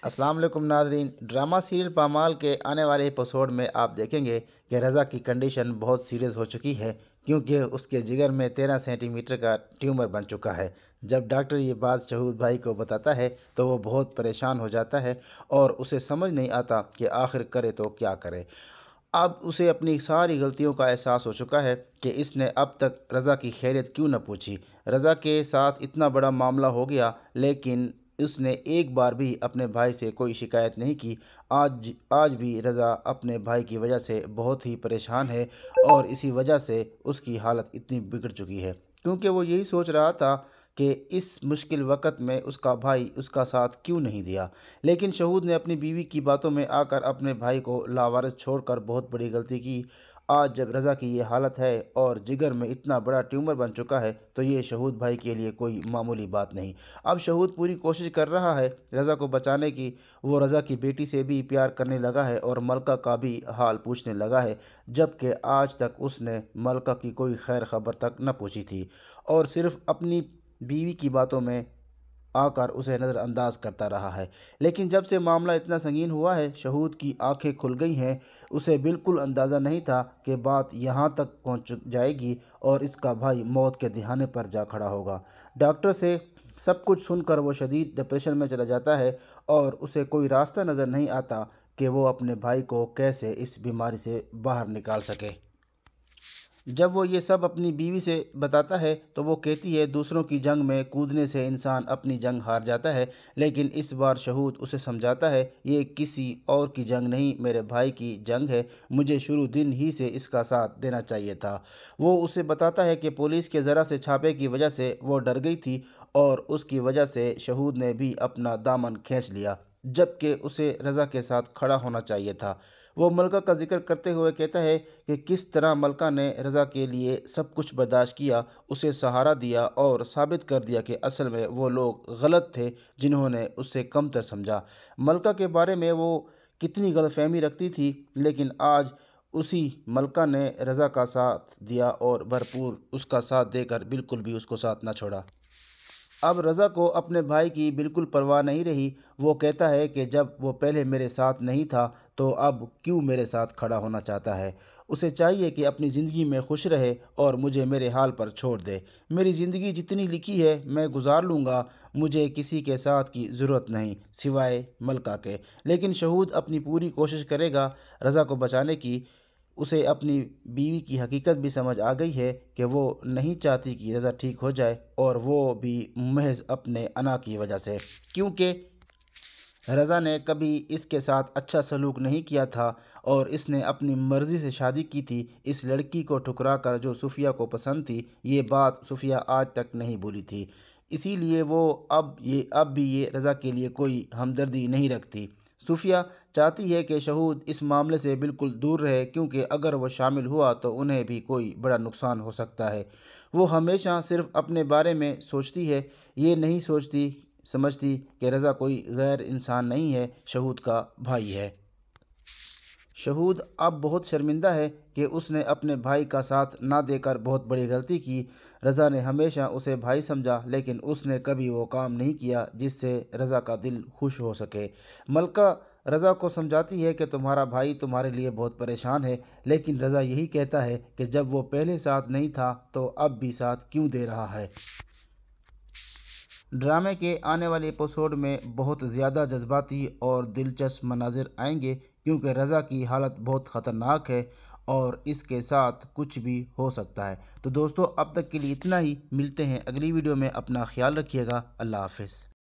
अस्सलाम वालेकुम नाज़रीन। ड्रामा सीरियल पामाल के आने वाले एपिसोड में आप देखेंगे कि रज़ा की कंडीशन बहुत सीरियस हो चुकी है, क्योंकि उसके जिगर में 13 सेंटीमीटर का ट्यूमर बन चुका है। जब डॉक्टर ये बात शहूद भाई को बताता है तो वो बहुत परेशान हो जाता है और उसे समझ नहीं आता कि आखिर करे तो क्या करे। अब उसे अपनी सारी गलतियों का एहसास हो चुका है कि इसने अब तक रज़ा की खैरियत क्यों न पूछी। रज़ा के साथ इतना बड़ा मामला हो गया, लेकिन उसने एक बार भी अपने भाई से कोई शिकायत नहीं की। आज भी रज़ा अपने भाई की वजह से बहुत ही परेशान है और इसी वजह से उसकी हालत इतनी बिगड़ चुकी है, क्योंकि वो यही सोच रहा था कि इस मुश्किल वक़्त में उसका भाई उसका साथ क्यों नहीं दिया। लेकिन शहूद ने अपनी बीवी की बातों में आकर अपने भाई को लावारिस छोड़कर बहुत बड़ी गलती की। आज जब रज़ा की ये हालत है और जिगर में इतना बड़ा ट्यूमर बन चुका है तो ये शहूद भाई के लिए कोई मामूली बात नहीं। अब शहूद पूरी कोशिश कर रहा है रज़ा को बचाने की। वो रज़ा की बेटी से भी प्यार करने लगा है और मलका का भी हाल पूछने लगा है, जबकि आज तक उसने मलका की कोई खैर खबर तक न पूछी थी और सिर्फ अपनी बीवी की बातों में आकर उसे नज़रअंदाज करता रहा है। लेकिन जब से मामला इतना संगीन हुआ है, शहूद की आंखें खुल गई हैं। उसे बिल्कुल अंदाज़ा नहीं था कि बात यहाँ तक पहुँच जाएगी और इसका भाई मौत के दिहाने पर जा खड़ा होगा। डॉक्टर से सब कुछ सुनकर वो शदीद डिप्रेशन में चला जाता है और उसे कोई रास्ता नज़र नहीं आता कि वो अपने भाई को कैसे इस बीमारी से बाहर निकाल सके। जब वो ये सब अपनी बीवी से बताता है तो वो कहती है, दूसरों की जंग में कूदने से इंसान अपनी जंग हार जाता है। लेकिन इस बार शहूद उसे समझाता है, ये किसी और की जंग नहीं, मेरे भाई की जंग है। मुझे शुरू दिन ही से इसका साथ देना चाहिए था। वो उसे बताता है कि पुलिस के ज़रा से छापे की वजह से वो डर गई थी और उसकी वजह से शहूद ने भी अपना दामन खींच लिया, जबकि उसे रज़ा के साथ खड़ा होना चाहिए था। वो मलका का जिक्र करते हुए कहता है कि किस तरह मलका ने रज़ा के लिए सब कुछ बर्दाश्त किया, उसे सहारा दिया और साबित कर दिया कि असल में वो लोग गलत थे जिन्होंने उसे कमतर समझा। मलका के बारे में वो कितनी गलतफहमी रखती थी, लेकिन आज उसी मलका ने रज़ा का साथ दिया और भरपूर उसका साथ देकर बिल्कुल भी उसको साथ ना छोड़ा। अब रज़ा को अपने भाई की बिल्कुल परवाह नहीं रही। वो कहता है कि जब वो पहले मेरे साथ नहीं था तो अब क्यों मेरे साथ खड़ा होना चाहता है। उसे चाहिए कि अपनी ज़िंदगी में खुश रहे और मुझे मेरे हाल पर छोड़ दे। मेरी ज़िंदगी जितनी लिखी है मैं गुजार लूँगा, मुझे किसी के साथ की ज़रूरत नहीं सिवाय मलका के। लेकिन शहूद अपनी पूरी कोशिश करेगा रज़ा को बचाने की। उसे अपनी बीवी की हकीकत भी समझ आ गई है कि वो नहीं चाहती कि रज़ा ठीक हो जाए, और वो भी महज अपने अना की वजह से, क्योंकि रज़ा ने कभी इसके साथ अच्छा सलूक नहीं किया था और इसने अपनी मर्ज़ी से शादी की थी इस लड़की को ठुकरा कर जो सूफिया को पसंद थी। ये बात सूफिया आज तक नहीं भूली थी, इसीलिए वो अब भी ये रज़ा के लिए कोई हमदर्दी नहीं रखती। सूफिया चाहती है कि शहूद इस मामले से बिल्कुल दूर रहे, क्योंकि अगर वो शामिल हुआ तो उन्हें भी कोई बड़ा नुकसान हो सकता है। वो हमेशा सिर्फ अपने बारे में सोचती है, ये नहीं समझती कि रज़ा कोई गैर इंसान नहीं है, शहूद का भाई है। शहूद अब बहुत शर्मिंदा है कि उसने अपने भाई का साथ ना देकर बहुत बड़ी गलती की। रज़ा ने हमेशा उसे भाई समझा, लेकिन उसने कभी वो काम नहीं किया जिससे रज़ा का दिल खुश हो सके। मलका रज़ा को समझाती है कि तुम्हारा भाई तुम्हारे लिए बहुत परेशान है, लेकिन रज़ा यही कहता है कि जब वो पहले साथ नहीं था तो अब भी साथ क्यों दे रहा है। ड्रामे के आने वाले एपिसोड में बहुत ज़्यादा जज्बाती और दिलचस्प मनाजिर आएंगे, क्योंकि रज़ा की हालत बहुत ख़तरनाक है और इसके साथ कुछ भी हो सकता है। तो दोस्तों, अब तक के लिए इतना ही। मिलते हैं अगली वीडियो में। अपना ख्याल रखिएगा। अल्लाह हाफ़िज़।